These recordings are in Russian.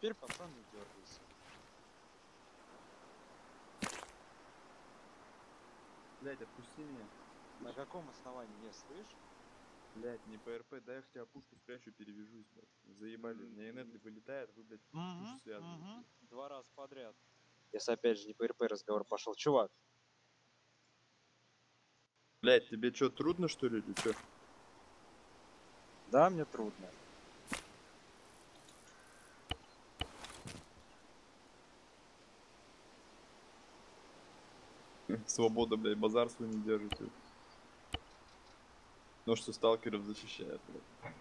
теперь, пацан, не дергайся. Блять, отпусти меня. На каком основании не слышишь? Блять, не ПРП, дай я хотя бы пушку спрячу, перевяжусь, блядь. Заебали, у меня инерты вылетает, вы, блядь, уже связываете. 2 раза подряд. Если опять же не ПРП разговор пошел. Чувак, Блять, тебе что, трудно что ли или что? да, мне трудно. Свобода, блядь, базар свой не держите. Ну что сталкеров защищает, блядь.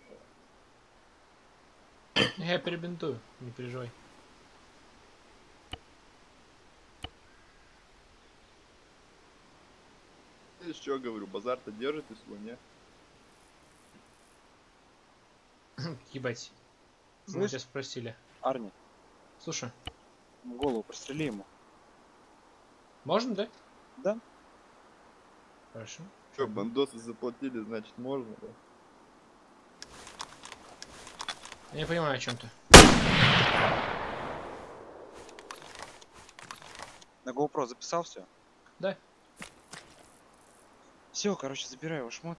Я перебинтую, не переживай. Я что говорю, базар-то держите свой, не? Ебать. Мы Слышь? тебя спросили. Арни, Слушай, голову прострели ему. можно, да? Да? Хорошо. Что, бандосы заплатили, значит можно, да? Я не понимаю, о чем ты. На GoPro записал все? Да. Все, короче, забирай его шмот.